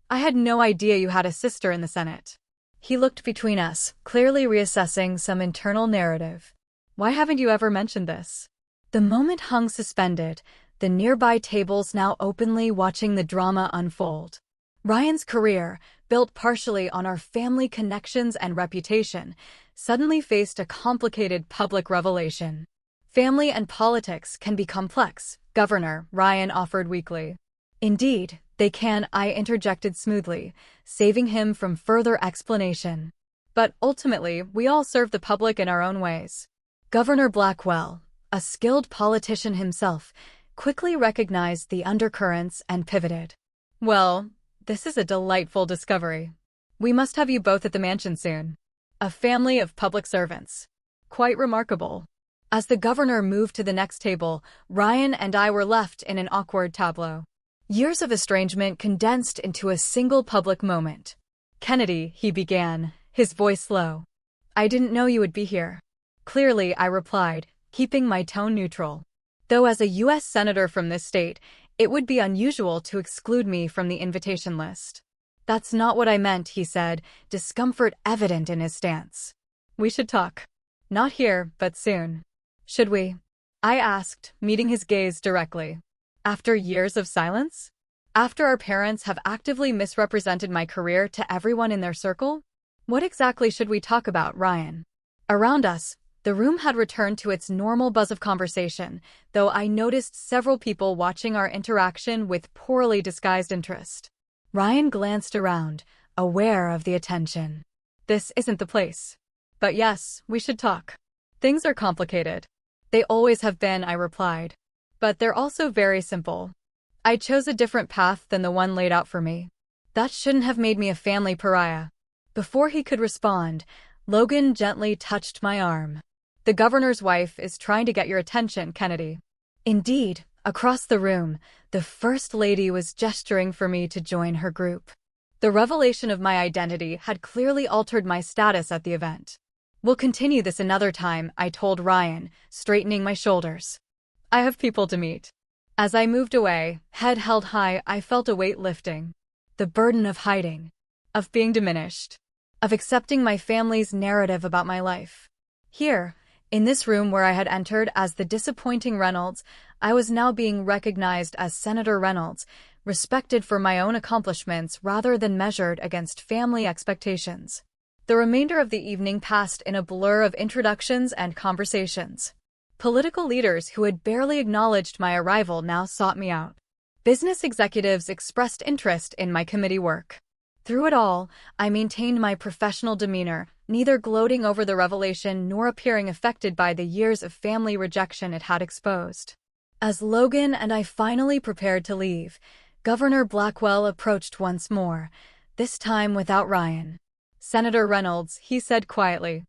I had no idea you had a sister in the Senate. He looked between us, clearly reassessing some internal narrative. Why haven't you ever mentioned this? The moment hung suspended, the nearby tables now openly watching the drama unfold. Ryan's career, built partially on our family connections and reputation, suddenly faced a complicated public revelation. Family and politics can be complex, Governor, Ryan offered weakly. Indeed, they can, I interjected smoothly, saving him from further explanation. But ultimately, we all serve the public in our own ways. Governor Blackwell, a skilled politician himself, quickly recognized the undercurrents and pivoted. Well, this is a delightful discovery. We must have you both at the mansion soon. A family of public servants. Quite remarkable. As the governor moved to the next table, Ryan and I were left in an awkward tableau. Years of estrangement condensed into a single public moment. Kennedy, he began, his voice low. I didn't know you would be here. Clearly, I replied, keeping my tone neutral. Though as a U.S. Senator from this state, it would be unusual to exclude me from the invitation list. That's not what I meant, he said, discomfort evident in his stance. We should talk. Not here, but soon. Should we? I asked, meeting his gaze directly. After years of silence? After our parents have actively misrepresented my career to everyone in their circle? What exactly should we talk about, Ryan? Around us, the room had returned to its normal buzz of conversation, though I noticed several people watching our interaction with poorly disguised interest. Ryan glanced around, aware of the attention. This isn't the place. But yes, we should talk. Things are complicated. They always have been, I replied. But they're also very simple. I chose a different path than the one laid out for me. That shouldn't have made me a family pariah. Before he could respond, Logan gently touched my arm. The governor's wife is trying to get your attention, Kennedy. Indeed, across the room, the First Lady was gesturing for me to join her group. The revelation of my identity had clearly altered my status at the event. We'll continue this another time, I told Ryan, straightening my shoulders. I have people to meet. As I moved away, head held high, I felt a weight lifting. The burden of hiding, of being diminished, of accepting my family's narrative about my life. Here, in this room where I had entered as the disappointing Reynolds, I was now being recognized as Senator Reynolds, respected for my own accomplishments rather than measured against family expectations. The remainder of the evening passed in a blur of introductions and conversations. Political leaders who had barely acknowledged my arrival now sought me out. Business executives expressed interest in my committee work. Through it all, I maintained my professional demeanor, neither gloating over the revelation nor appearing affected by the years of family rejection it had exposed. As Logan and I finally prepared to leave, Governor Blackwell approached once more, this time without Ryan. Senator Reynolds, he said quietly,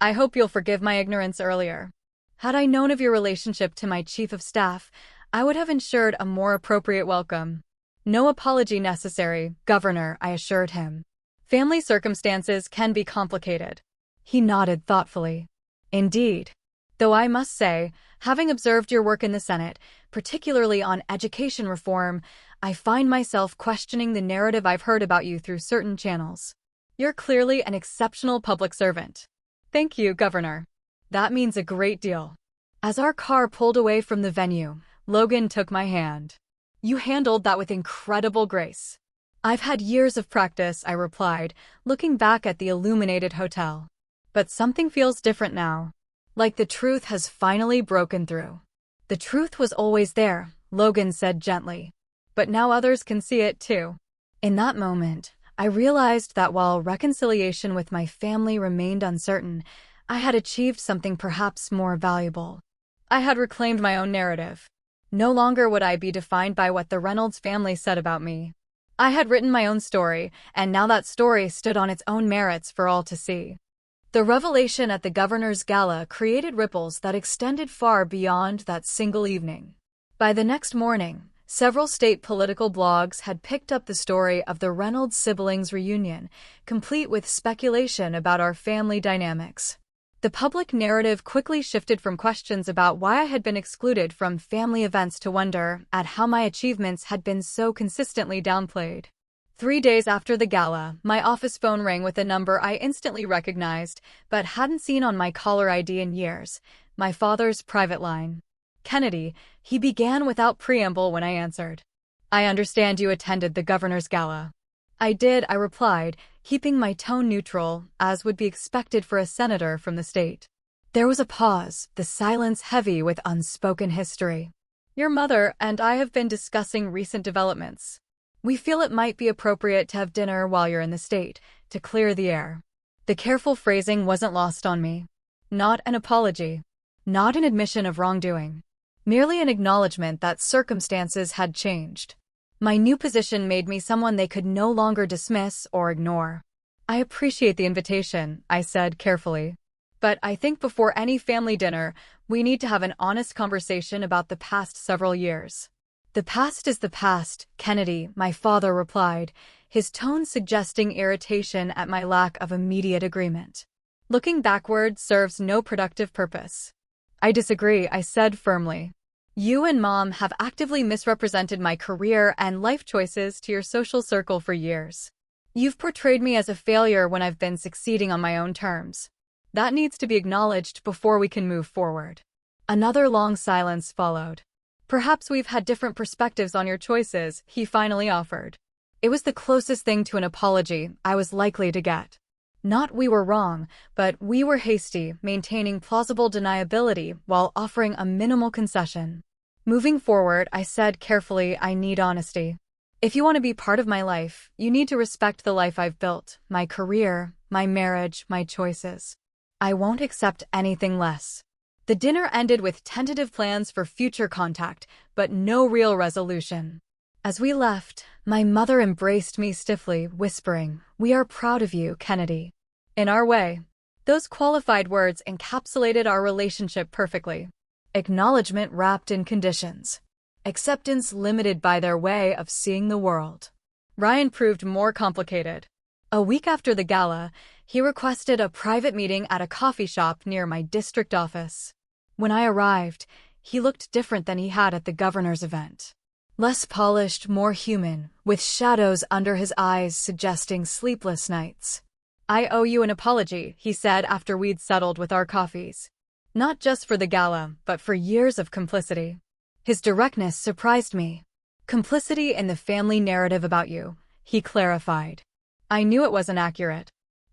I hope you'll forgive my ignorance earlier. Had I known of your relationship to my chief of staff, I would have ensured a more appropriate welcome. No apology necessary, Governor, I assured him. Family circumstances can be complicated. He nodded thoughtfully. Indeed. Though I must say, having observed your work in the Senate, particularly on education reform, I find myself questioning the narrative I've heard about you through certain channels. You're clearly an exceptional public servant. Thank you, Governor. That means a great deal. As our car pulled away from the venue, Logan took my hand. You handled that with incredible grace. I've had years of practice, I replied, looking back at the illuminated hotel. But something feels different now. Like the truth has finally broken through. The truth was always there, Logan said gently. But now others can see it too. In that moment, I realized that while reconciliation with my family remained uncertain, I had achieved something perhaps more valuable. I had reclaimed my own narrative. No longer would I be defined by what the Reynolds family said about me. I had written my own story, and now that story stood on its own merits for all to see. The revelation at the governor's gala created ripples that extended far beyond that single evening. By the next morning, several state political blogs had picked up the story of the Reynolds siblings' reunion, complete with speculation about our family dynamics. The public narrative quickly shifted from questions about why I had been excluded from family events to wonder at how my achievements had been so consistently downplayed. 3 days after the gala, my office phone rang with a number I instantly recognized, but hadn't seen on my caller ID in years, my father's private line. Kennedy, he began without preamble when I answered. I understand you attended the governor's gala. I did, I replied, keeping my tone neutral, as would be expected for a senator from the state. There was a pause, the silence heavy with unspoken history. Your mother and I have been discussing recent developments. We feel it might be appropriate to have dinner while you're in the state, to clear the air. The careful phrasing wasn't lost on me. Not an apology. Not an admission of wrongdoing. Merely an acknowledgement that circumstances had changed. My new position made me someone they could no longer dismiss or ignore. I appreciate the invitation, I said carefully. But I think before any family dinner, we need to have an honest conversation about the past several years. The past is the past, Kennedy, my father replied, his tone suggesting irritation at my lack of immediate agreement. Looking backward serves no productive purpose. I disagree, I said firmly. You and Mom have actively misrepresented my career and life choices to your social circle for years. You've portrayed me as a failure when I've been succeeding on my own terms. That needs to be acknowledged before we can move forward. Another long silence followed. Perhaps we've had different perspectives on your choices, he finally offered. It was the closest thing to an apology I was likely to get. Not we were wrong, but we were hasty, maintaining plausible deniability while offering a minimal concession. Moving forward, I said carefully, I need honesty. If you want to be part of my life, you need to respect the life I've built, my career, my marriage, my choices. I won't accept anything less. The dinner ended with tentative plans for future contact, but no real resolution. As we left, my mother embraced me stiffly, whispering, "We are proud of you, Kennedy." In our way. Those qualified words encapsulated our relationship perfectly. Acknowledgement wrapped in conditions. Acceptance limited by their way of seeing the world. Ryan proved more complicated. A week after the gala, he requested a private meeting at a coffee shop near my district office. When I arrived, he looked different than he had at the governor's event. Less polished, more human, with shadows under his eyes suggesting sleepless nights. I owe you an apology, he said after we'd settled with our coffees. Not just for the gala, but for years of complicity. His directness surprised me. Complicity in the family narrative about you, he clarified. I knew it wasn't accurate.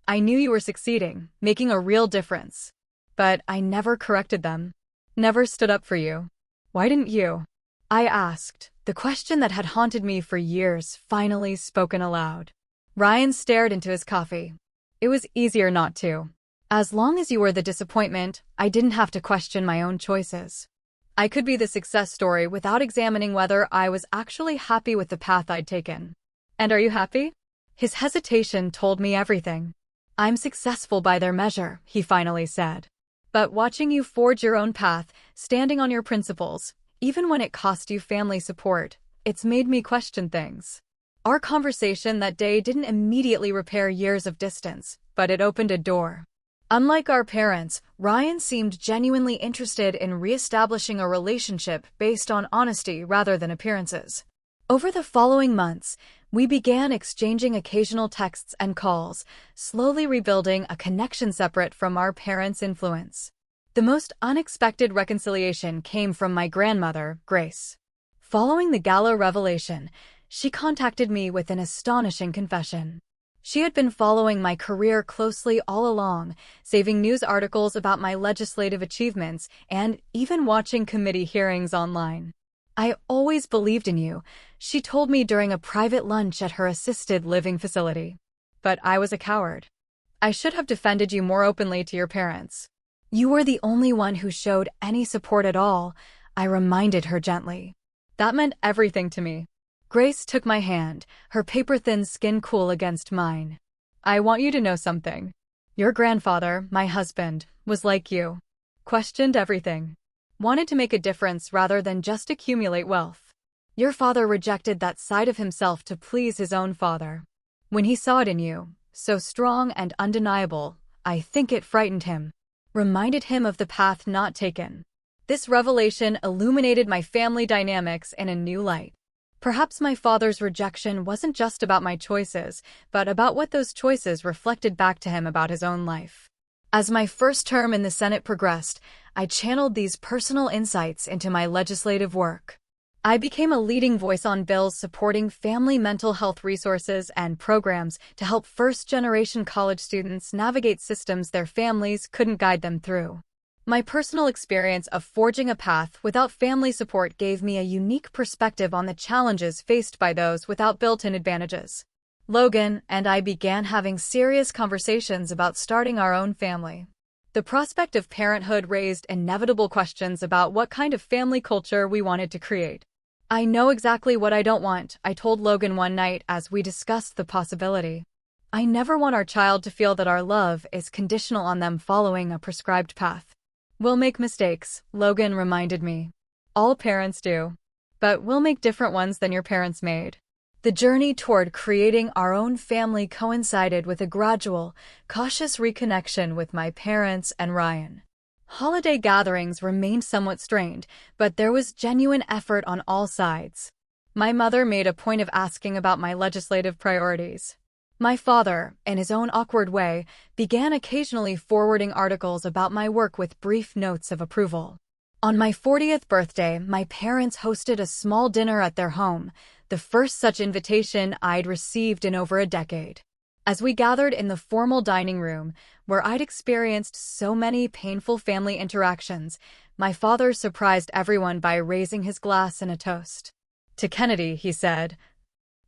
I knew you were succeeding, making a real difference. But I never corrected them. Never stood up for you. Why didn't you? I asked, the question that had haunted me for years finally spoken aloud. Ryan stared into his coffee. It was easier not to. As long as you were the disappointment, I didn't have to question my own choices. I could be the success story without examining whether I was actually happy with the path I'd taken. And are you happy? His hesitation told me everything. I'm successful by their measure, he finally said. But watching you forge your own path, standing on your principles, Even when it cost you family support, it's made me question things. Our conversation that day didn't immediately repair years of distance, but it opened a door. Unlike our parents, Ryan seemed genuinely interested in reestablishing a relationship based on honesty rather than appearances. Over the following months, we began exchanging occasional texts and calls, slowly rebuilding a connection separate from our parents' influence. The most unexpected reconciliation came from my grandmother, Grace. Following the Gala revelation, she contacted me with an astonishing confession. She had been following my career closely all along, saving news articles about my legislative achievements and even watching committee hearings online. "I always believed in you," she told me during a private lunch at her assisted living facility. "But I was a coward. I should have defended you more openly to your parents. You were the only one who showed any support at all," I reminded her gently. That meant everything to me. Grace took my hand, her paper-thin skin cool against mine. "I want you to know something. Your grandfather, my husband, was like you. Questioned everything. Wanted to make a difference rather than just accumulate wealth. Your father rejected that side of himself to please his own father. When he saw it in you, so strong and undeniable, I think it frightened him. Reminded him of the path not taken." This revelation illuminated my family dynamics in a new light. Perhaps my father's rejection wasn't just about my choices, but about what those choices reflected back to him about his own life. As my first term in the Senate progressed, I channeled these personal insights into my legislative work. I became a leading voice on bills supporting family mental health resources and programs to help first-generation college students navigate systems their families couldn't guide them through. My personal experience of forging a path without family support gave me a unique perspective on the challenges faced by those without built-in advantages. Logan and I began having serious conversations about starting our own family. The prospect of parenthood raised inevitable questions about what kind of family culture we wanted to create. "I know exactly what I don't want," I told Logan one night as we discussed the possibility. "I never want our child to feel that our love is conditional on them following a prescribed path." "We'll make mistakes," Logan reminded me. "All parents do. But we'll make different ones than your parents made." The journey toward creating our own family coincided with a gradual, cautious reconnection with my parents and Ryan. Holiday gatherings remained somewhat strained, but there was genuine effort on all sides. My mother made a point of asking about my legislative priorities. My father, in his own awkward way, began occasionally forwarding articles about my work with brief notes of approval. On my 40th birthday, my parents hosted a small dinner at their home, the first such invitation I'd received in over a decade. As we gathered in the formal dining room, where I'd experienced so many painful family interactions, my father surprised everyone by raising his glass in a toast. "To Kennedy," he said,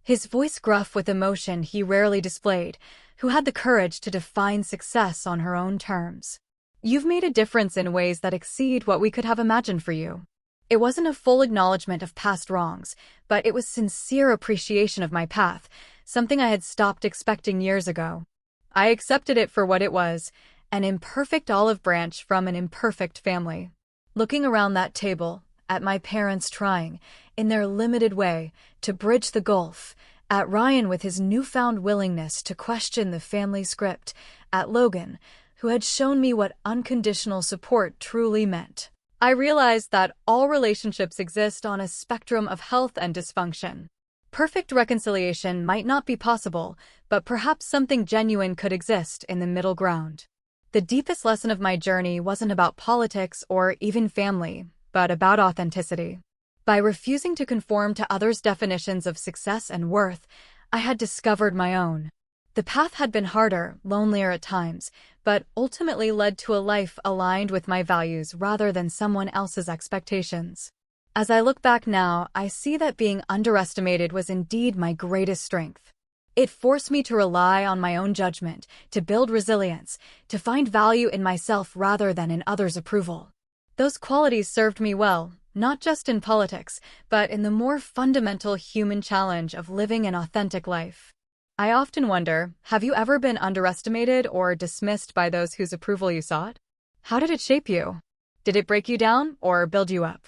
his voice gruff with emotion he rarely displayed, who had the courage to define success on her own terms. "You've made a difference in ways that exceed what we could have imagined for you." It wasn't a full acknowledgement of past wrongs, but it was sincere appreciation of my path, something I had stopped expecting years ago. I accepted it for what it was, an imperfect olive branch from an imperfect family. Looking around that table, at my parents trying, in their limited way, to bridge the gulf, at Ryan with his newfound willingness to question the family script, at Logan, who had shown me what unconditional support truly meant, I realized that all relationships exist on a spectrum of health and dysfunction. Perfect reconciliation might not be possible, but perhaps something genuine could exist in the middle ground. The deepest lesson of my journey wasn't about politics or even family, but about authenticity. By refusing to conform to others' definitions of success and worth, I had discovered my own. The path had been harder, lonelier at times, but ultimately led to a life aligned with my values rather than someone else's expectations. As I look back now, I see that being underestimated was indeed my greatest strength. It forced me to rely on my own judgment, to build resilience, to find value in myself rather than in others' approval. Those qualities served me well, not just in politics, but in the more fundamental human challenge of living an authentic life. I often wonder, have you ever been underestimated or dismissed by those whose approval you sought? How did it shape you? Did it break you down or build you up?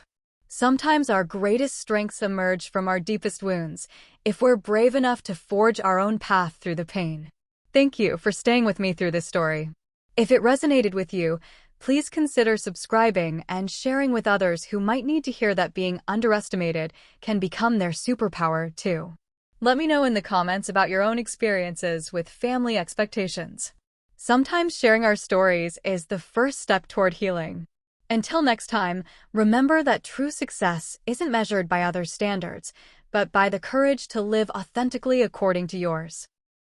Sometimes our greatest strengths emerge from our deepest wounds, if we're brave enough to forge our own path through the pain. Thank you for staying with me through this story. If it resonated with you, please consider subscribing and sharing with others who might need to hear that being underestimated can become their superpower, too. Let me know in the comments about your own experiences with family expectations. Sometimes sharing our stories is the first step toward healing. Until next time, remember that true success isn't measured by others' standards, but by the courage to live authentically according to yours.